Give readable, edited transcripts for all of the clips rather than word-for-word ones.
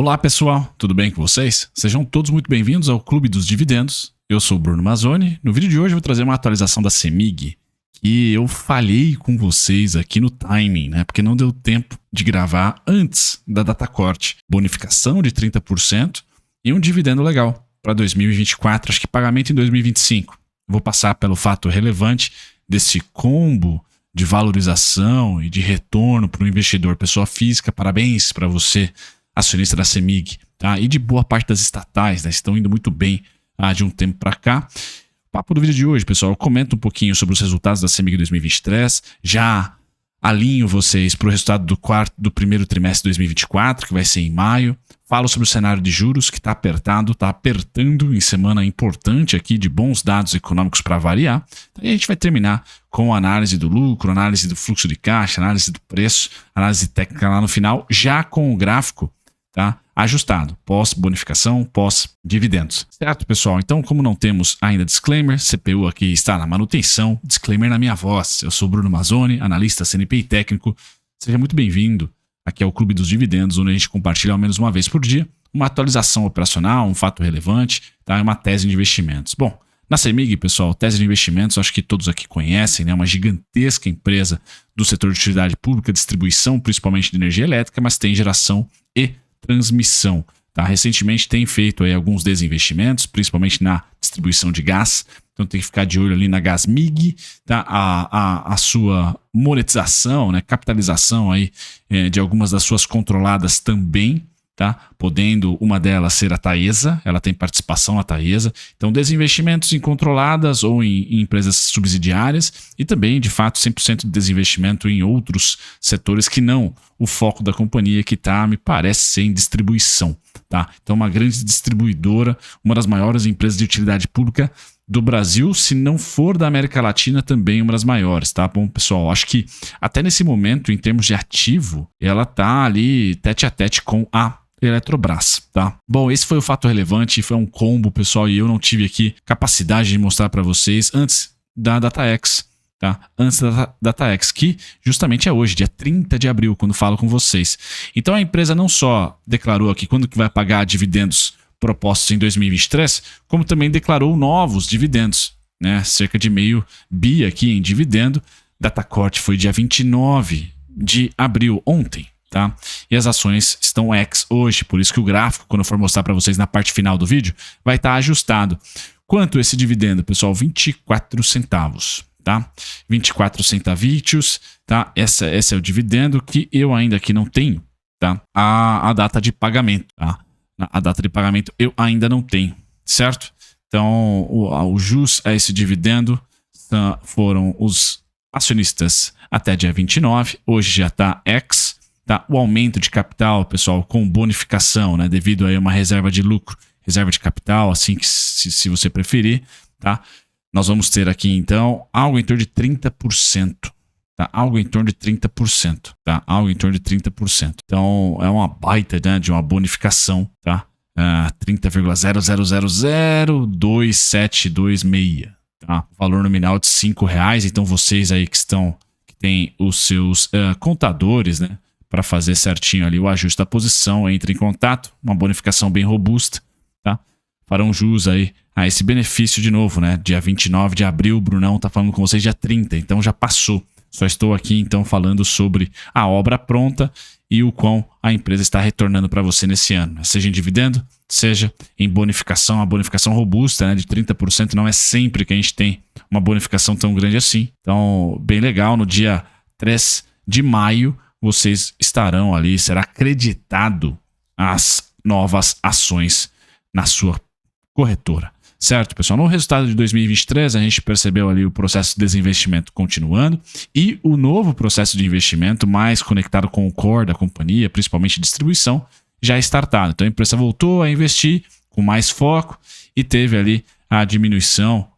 Olá pessoal, tudo bem com vocês? Sejam todos muito bem-vindos ao Clube dos Dividendos. Eu sou o Bruno Mazzoni. No vídeo de hoje eu vou trazer uma atualização da CEMIG que eu falhei com vocês aqui no timing, né? Porque não deu tempo de gravar antes da data corte. Bonificação de 30% e um dividendo legal para 2024, acho que pagamento em 2025. Vou passar pelo fato relevante desse combo de valorização e de retorno para o investidor pessoa física. Parabéns para você, acionista da CEMIG, tá? E de boa parte das estatais, né? Estão indo muito bem de um tempo para cá. Papo do vídeo de hoje, pessoal, eu comento um pouquinho sobre os resultados da CEMIG 2023, já alinho vocês para o resultado do primeiro trimestre de 2024, que vai ser em maio. Falo sobre o cenário de juros, que está apertado, está apertando em semana importante aqui de bons dados econômicos para variar. E a gente vai terminar com análise do lucro, análise do fluxo de caixa, análise do preço, análise técnica lá no final, já com o gráfico, tá, ajustado, pós-bonificação, pós-dividendos. Certo, pessoal? Então, como não temos ainda disclaimer, CPU aqui está na manutenção, disclaimer na minha voz. Eu sou Bruno Mazzoni, analista CNPI técnico. Seja muito bem-vindo aqui ao Clube dos Dividendos, onde a gente compartilha ao menos uma vez por dia uma atualização operacional, um fato relevante, tá, e uma tese de investimentos. Bom, na CEMIG, pessoal, tese de investimentos, acho que todos aqui conhecem, né? Uma gigantesca empresa do setor de utilidade pública, distribuição principalmente de energia elétrica, mas tem geração e transmissão. Tá? Recentemente tem feito aí alguns desinvestimentos, principalmente na distribuição de gás. Então tem que ficar de olho ali na Gasmig, tá? A sua monetização, né? Capitalização aí, de algumas das suas controladas também. Tá? Podendo uma delas ser a Taesa, ela tem participação na Taesa. Então, desinvestimentos em controladas ou em empresas subsidiárias e também, de fato, 100% de desinvestimento em outros setores que não o foco da companhia, que está, me parece, ser em distribuição. Tá? Então, uma grande distribuidora, uma das maiores empresas de utilidade pública do Brasil, se não for da América Latina, também uma das maiores, tá? Bom, pessoal, acho que até nesse momento, em termos de ativo, ela tá ali tete a tete com a Eletrobras, tá? Bom, esse foi o fato relevante, foi um combo, pessoal, e eu não tive aqui capacidade de mostrar para vocês antes da DataX, tá? Antes da DataX, que justamente é hoje, dia 30 de abril, quando falo com vocês. Então a empresa não só declarou aqui quando que vai pagar dividendos propostos em 2023, como também declarou novos dividendos, né? Cerca de meio bi aqui em dividendo. Data corte foi dia 29 de abril, ontem. Tá? E as ações estão ex hoje, por isso que o gráfico, quando eu for mostrar para vocês na parte final do vídeo, vai estar ajustado. Quanto esse dividendo, pessoal? 24 centavos, tá? 24 centavitos, tá? Esse é o dividendo que eu ainda aqui não tenho, tá? A data de pagamento, tá? A data de pagamento eu ainda não tenho, certo? Então, o jus a esse dividendo foram os acionistas até dia 29, hoje já está ex. Tá? O aumento de capital, pessoal, com bonificação, né? Devido a uma reserva de lucro, reserva de capital, assim que se você preferir, tá? Nós vamos ter aqui, então, algo em torno de 30%, tá? Algo em torno de 30%, tá? Algo em torno de 30%. Então, é uma baita, né, de uma bonificação, tá? 30,0000272,6, tá? Valor nominal de R$5. Então, vocês aí que têm os seus contadores, né? Para fazer certinho ali o ajuste da posição, entre em contato, uma bonificação bem robusta, tá? Farão jus aí a esse benefício de novo, né? Dia 29 de abril, o Brunão tá falando com vocês dia 30, então já passou. Só estou aqui então falando sobre a obra pronta e o quão a empresa está retornando para você nesse ano, seja em dividendo, seja em bonificação, a bonificação robusta, né, de 30%, não é sempre que a gente tem uma bonificação tão grande assim. Então, bem legal, no dia 3 de maio, vocês estarão ali, será acreditado as novas ações na sua corretora. Certo, pessoal? No resultado de 2023, a gente percebeu ali o processo de desinvestimento continuando e o novo processo de investimento mais conectado com o core da companhia, principalmente distribuição, já startado. Então a empresa voltou a investir com mais foco e teve ali a diminuição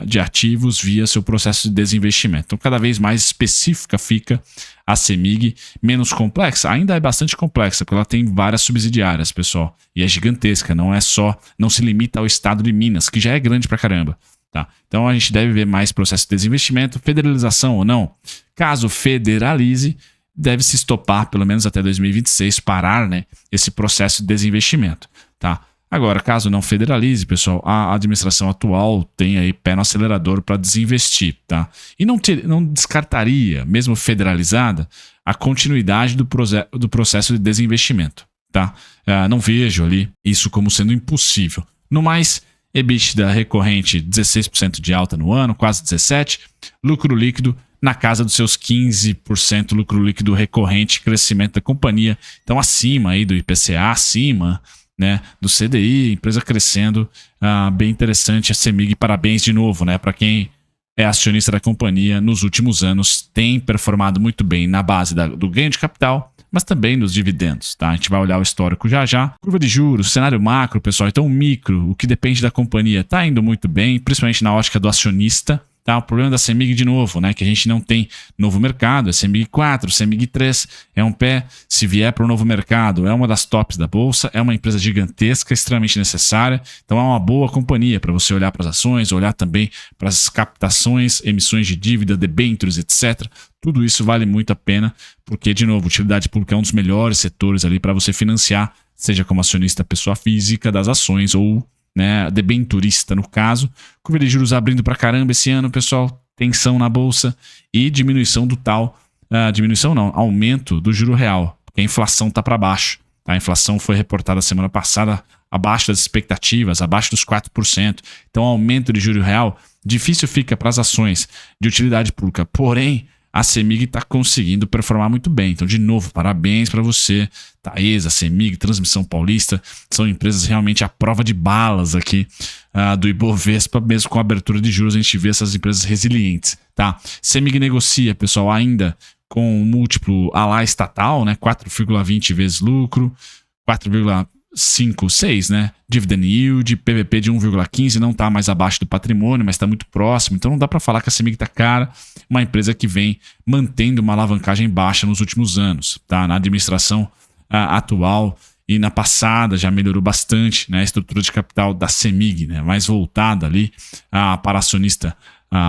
de ativos via seu processo de desinvestimento. Então, cada vez mais específica fica a CEMIG, menos complexa. Ainda é bastante complexa, porque ela tem várias subsidiárias, pessoal. E é gigantesca, não se limita ao estado de Minas, que já é grande pra caramba. Tá? Então, a gente deve ver mais processo de desinvestimento, federalização ou não. Caso federalize, deve se estopar pelo menos até 2026, parar, né, esse processo de desinvestimento, tá? Agora, caso não federalize, pessoal, a administração atual tem aí pé no acelerador para desinvestir, tá? E não descartaria, mesmo federalizada, a continuidade do processo de desinvestimento, tá? Não vejo ali isso como sendo impossível. No mais, EBITDA recorrente 16% de alta no ano, quase 17%, lucro líquido na casa dos seus 15%, lucro líquido recorrente, crescimento da companhia, então acima aí do IPCA, acima, né, do CDI, empresa crescendo, bem interessante a CEMIG, parabéns de novo, né, para quem é acionista da companhia nos últimos anos, tem performado muito bem na base do ganho de capital, mas também nos dividendos, tá? A gente vai olhar o histórico já. Curva de juros, cenário macro, pessoal, então o micro, o que depende da companhia, tá indo muito bem, principalmente na ótica do acionista. Tá, o problema da CEMIG de novo, né, que a gente não tem novo mercado, é CEMIG 4, CEMIG 3, é um pé, se vier para o novo mercado, é uma das tops da bolsa, é uma empresa gigantesca, extremamente necessária, então é uma boa companhia para você olhar para as ações, olhar também para as captações, emissões de dívida, debêntures, etc. Tudo isso vale muito a pena, porque, de novo, utilidade pública é um dos melhores setores ali para você financiar, seja como acionista pessoa física das ações ou, né, debenturista no caso. Curva de juros abrindo pra caramba esse ano, pessoal, tensão na bolsa e diminuição do aumento do juro real, porque a inflação tá para baixo, tá? A inflação foi reportada semana passada abaixo das expectativas, abaixo dos 4%, então aumento de juro real difícil fica para as ações de utilidade pública, porém a CEMIG está conseguindo performar muito bem. Então, de novo, parabéns para você, Taesa, CEMIG, Transmissão Paulista. São empresas realmente à prova de balas aqui do Ibovespa, mesmo com a abertura de juros, a gente vê essas empresas resilientes. Tá? CEMIG negocia, pessoal, ainda com um múltiplo à la estatal, né? 4,20 vezes lucro, 4,56, né? Dividend yield, PVP de 1,15, não está mais abaixo do patrimônio, mas está muito próximo. Então não dá para falar que a CEMIG está cara. Uma empresa que vem mantendo uma alavancagem baixa nos últimos anos, tá? Na administração atual e na passada já melhorou bastante, né? A estrutura de capital da CEMIG, né? Mais voltada ali para acionista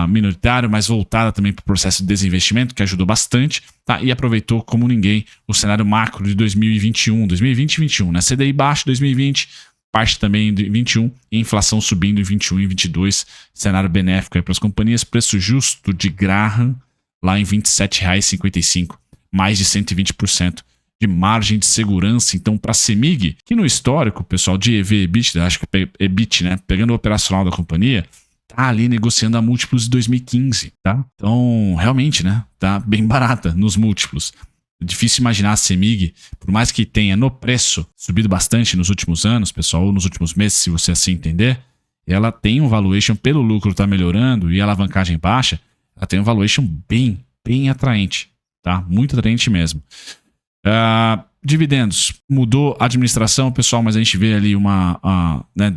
minoritário, mais voltada também para o processo de desinvestimento, que ajudou bastante, tá? E aproveitou como ninguém o cenário macro de 2020 e 2021, né? CDI baixo 2020, parte também de 21, e inflação subindo em 21 e 22, cenário benéfico para as companhias, preço justo de Graham lá em R$ 27,55, mais de 120% de margem de segurança. Então, para a CEMIG, que no histórico, pessoal, de EV/EBITDA, acho que EBIT, né? Pegando o operacional da companhia, tá ali negociando a múltiplos de 2015, tá? Então, realmente, né? Tá bem barata nos múltiplos. É difícil imaginar a CEMIG, por mais que tenha no preço subido bastante nos últimos anos, pessoal, ou nos últimos meses, se você assim entender, ela tem um valuation pelo lucro tá melhorando e a alavancagem baixa, ela tem um valuation bem atraente, tá? Muito atraente mesmo. Dividendos, mudou a administração, pessoal, mas a gente vê ali né,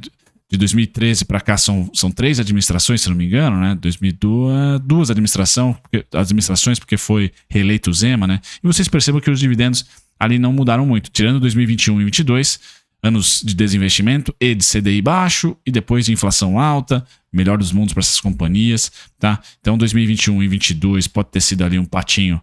de 2013 para cá são 3 administrações, se não me engano, né? 2002, 2 administrações, porque foi reeleito o Zema, né? E vocês percebam que os dividendos ali não mudaram muito, tirando 2021 e 2022, anos de desinvestimento e de CDI baixo e depois de inflação alta, melhor dos mundos para essas companhias, tá? Então 2021 e 2022 pode ter sido ali um patinho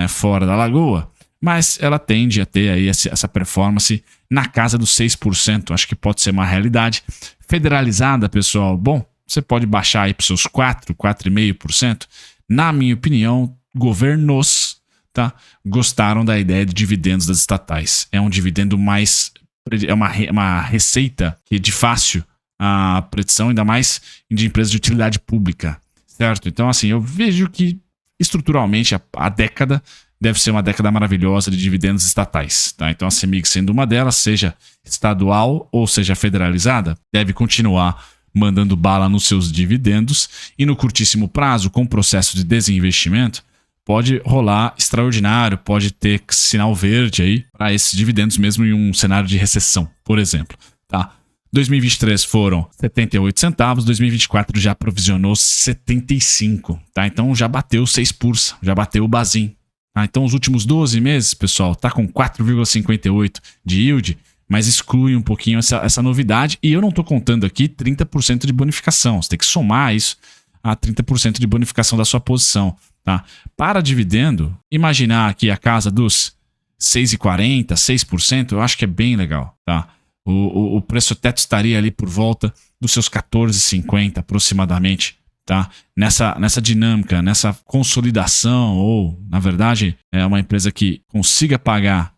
fora da lagoa, mas ela tende a ter aí essa performance na casa dos 6%, acho que pode ser uma realidade. Federalizada, pessoal, bom, você pode baixar aí para os seus 4,5%. Na minha opinião, governos, tá, gostaram da ideia de dividendos das estatais. É um dividendo mais... é uma receita que é de fácil a predição, ainda mais de empresas de utilidade pública, certo? Então, assim, eu vejo que estruturalmente a década deve ser uma década maravilhosa de dividendos estatais, tá? Então a CEMIG, sendo uma delas, seja estadual ou seja federalizada, deve continuar mandando bala nos seus dividendos e no curtíssimo prazo, com o processo de desinvestimento, pode rolar extraordinário, pode ter sinal verde aí para esses dividendos mesmo em um cenário de recessão, por exemplo, tá? 2023 foram 78 centavos, 2024 já provisionou 75, tá? Então já bateu 6%, já bateu o Bazin. Então, os últimos 12 meses, pessoal, está com 4,58 de yield, mas exclui um pouquinho essa novidade. E eu não estou contando aqui 30% de bonificação. Você tem que somar isso a 30% de bonificação da sua posição. Tá? Para dividendo, imaginar aqui a casa dos 6,40%, 6%, eu acho que é bem legal. Tá? O preço teto estaria ali por volta dos seus 14,50 aproximadamente. Tá? Nessa dinâmica, nessa consolidação, ou, na verdade, é uma empresa que consiga pagar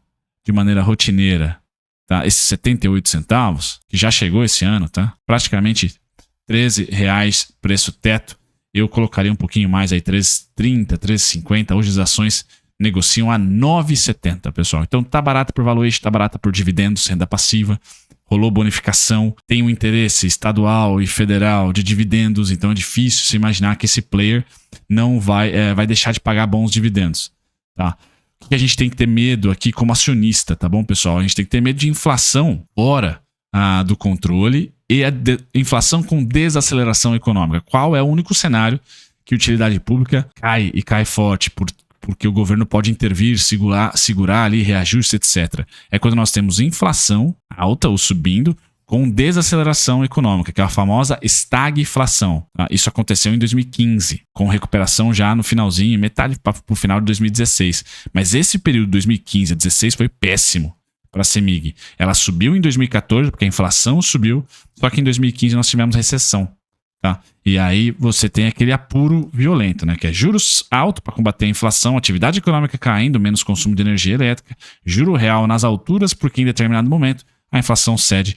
de maneira rotineira, tá? Esses 78 centavos, que já chegou esse ano, tá? Praticamente R$13 preço teto. Eu colocaria um pouquinho mais aí, 13,30, 13,50. Hoje as ações negociam a 9,70, pessoal. Então tá barata por valuation, tá barata por dividendos, renda passiva. Rolou bonificação, tem um interesse estadual e federal de dividendos, então é difícil se imaginar que esse player não vai deixar de pagar bons dividendos. Tá? O que a gente tem que ter medo aqui como acionista, tá bom, pessoal? A gente tem que ter medo de inflação fora do controle e a inflação com desaceleração econômica. Qual é o único cenário que utilidade pública cai e cai forte porque o governo pode intervir, segurar ali, reajuste, etc. É quando nós temos inflação alta ou subindo com desaceleração econômica, que é a famosa estagflação. Isso aconteceu em 2015, com recuperação já no finalzinho, metade para o final de 2016. Mas esse período de 2015 a 2016 foi péssimo para a CEMIG. Ela subiu em 2014, porque a inflação subiu, só que em 2015 nós tivemos recessão. Tá? E aí você tem aquele apuro violento, né? Que é juros altos para combater a inflação, atividade econômica caindo, menos consumo de energia elétrica, juro real nas alturas, porque em determinado momento a inflação cede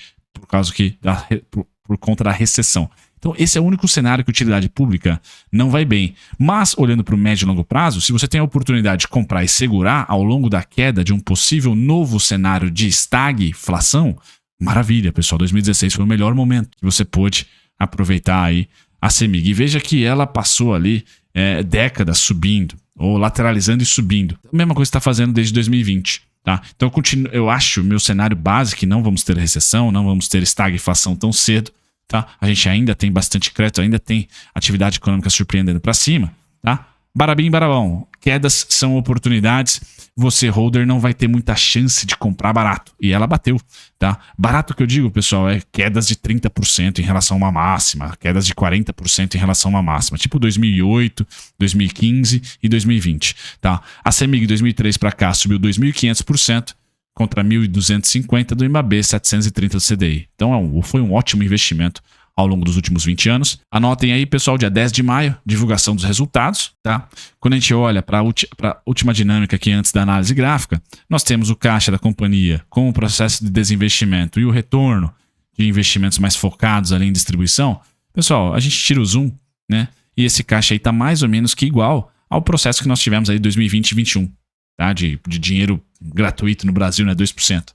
por conta da recessão. Então esse é o único cenário que a utilidade pública não vai bem. Mas olhando para o médio e longo prazo, se você tem a oportunidade de comprar e segurar ao longo da queda de um possível novo cenário de estagflação, maravilha, pessoal. 2016 foi o melhor momento que você pôde aproveitar aí a CEMIG. E veja que ela passou ali décadas subindo, ou lateralizando e subindo. A mesma coisa que está fazendo desde 2020. Tá? Então eu acho meu cenário base que não vamos ter recessão, não vamos ter estagflação tão cedo. Tá? A gente ainda tem bastante crédito, ainda tem atividade econômica surpreendendo para cima. Tá? Barabim, barabão. Quedas são oportunidades. Você, holder, não vai ter muita chance de comprar barato. E ela bateu, tá? Barato que eu digo, pessoal, é quedas de 30% em relação a uma máxima, quedas de 40% em relação a uma máxima, tipo 2008, 2015 e 2020, tá? A CEMIG 2003 para cá subiu 2.500% contra 1.250 do IMAB, 730 do CDI. Então foi um ótimo investimento ao longo dos últimos 20 anos. Anotem aí, pessoal, dia 10 de maio, divulgação dos resultados, tá? Quando a gente olha para a última dinâmica aqui antes da análise gráfica, nós temos o caixa da companhia com o processo de desinvestimento e o retorno de investimentos mais focados ali em distribuição. Pessoal, a gente tira o zoom, né? E esse caixa aí está mais ou menos que igual ao processo que nós tivemos aí em 2020 e 2021, tá? De dinheiro gratuito no Brasil, né? 2%.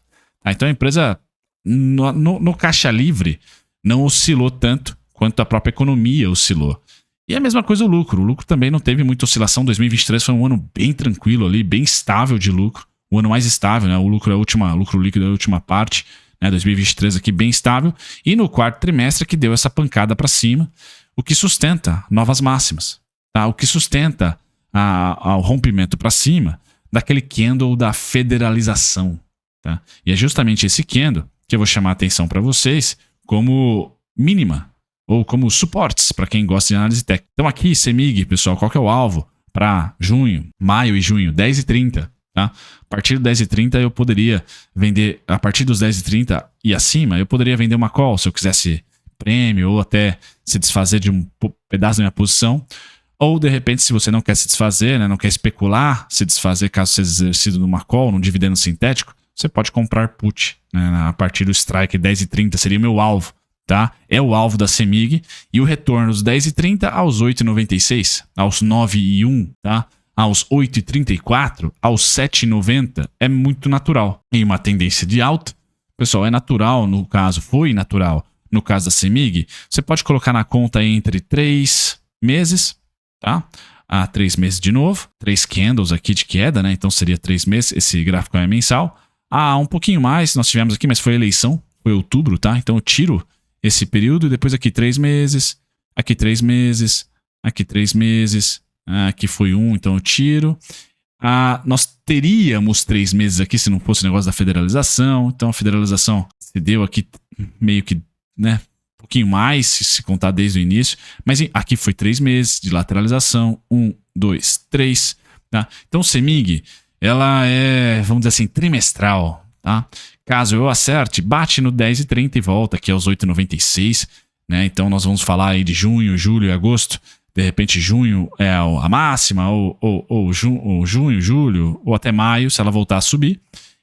Tá? Então a empresa, no caixa livre, não oscilou tanto quanto a própria economia oscilou. E a mesma coisa o lucro. O lucro também não teve muita oscilação. 2023 foi um ano bem tranquilo ali, bem estável de lucro. O ano mais estável, né? O lucro líquido é a última parte, né? 2023 aqui bem estável. E no quarto trimestre que deu essa pancada para cima, o que sustenta novas máximas. Tá? O que sustenta o rompimento para cima daquele candle da federalização. Tá? E é justamente esse candle que eu vou chamar a atenção para vocês como mínima, ou como suportes para quem gosta de análise técnica. Então aqui, CEMIG, pessoal, qual que é o alvo para maio e junho? 10,30. Tá? A partir do 10,30 eu poderia vender, a partir dos 10,30 e acima, eu poderia vender uma call se eu quisesse prêmio ou até se desfazer de um pedaço da minha posição. Ou, de repente, se você não quer se desfazer, né, não quer especular, se desfazer caso seja exercido numa call, num dividendo sintético, você pode comprar put, né, a partir do strike 10,30 seria o meu alvo, tá? É o alvo da CEMIG e o retorno dos 10,30 aos 8,96, aos 9,1, tá? Aos 8,34, aos 7,90 é muito natural. Em uma tendência de alta, pessoal, é natural, no caso, foi natural, no caso da CEMIG, você pode colocar na conta entre 3 meses, tá? 3 meses de novo, 3 candles aqui de queda, né? Então seria 3 meses, esse gráfico é mensal. Um pouquinho mais nós tivemos aqui, mas foi eleição, foi outubro, tá? Então eu tiro esse período e depois aqui 3 meses, aqui 3 meses, aqui 3 meses, aqui foi 1, então eu tiro. Nós teríamos 3 meses aqui se não fosse o negócio da federalização. Então a federalização se deu aqui meio que, né, pouquinho mais, se contar desde o início, mas aqui foi 3 meses de lateralização, 1, 2, 3, tá? Então, CEMIG, ela é, vamos dizer assim, trimestral, tá? Caso eu acerte, bate no 10,30 e volta aqui aos 8,96, né? Então, nós vamos falar aí de junho, julho e agosto. De repente, junho é a máxima, ou junho, julho, ou até maio, se ela voltar a subir,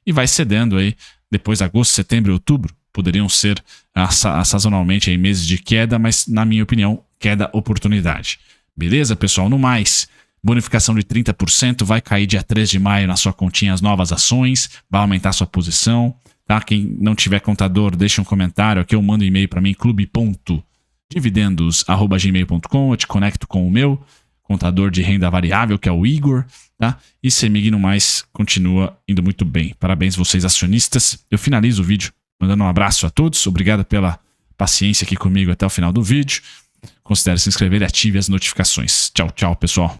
e vai cedendo aí. Depois, agosto, setembro e outubro, poderiam ser sazonalmente aí meses de queda, mas, na minha opinião, queda oportunidade. Beleza, pessoal? No mais, bonificação de 30%, vai cair dia 3 de maio na sua continha as novas ações, vai aumentar sua posição, tá? Quem não tiver contador, deixa um comentário aqui, eu mando um e-mail para mim, clube.dividendos@gmail.com, eu te conecto com o meu contador de renda variável, que é o Igor, tá? E CEMIG no mais continua indo muito bem. Parabéns vocês acionistas. Eu finalizo o vídeo mandando um abraço a todos. Obrigado pela paciência aqui comigo até o final do vídeo. Considere se inscrever e ative as notificações. Tchau, tchau, pessoal.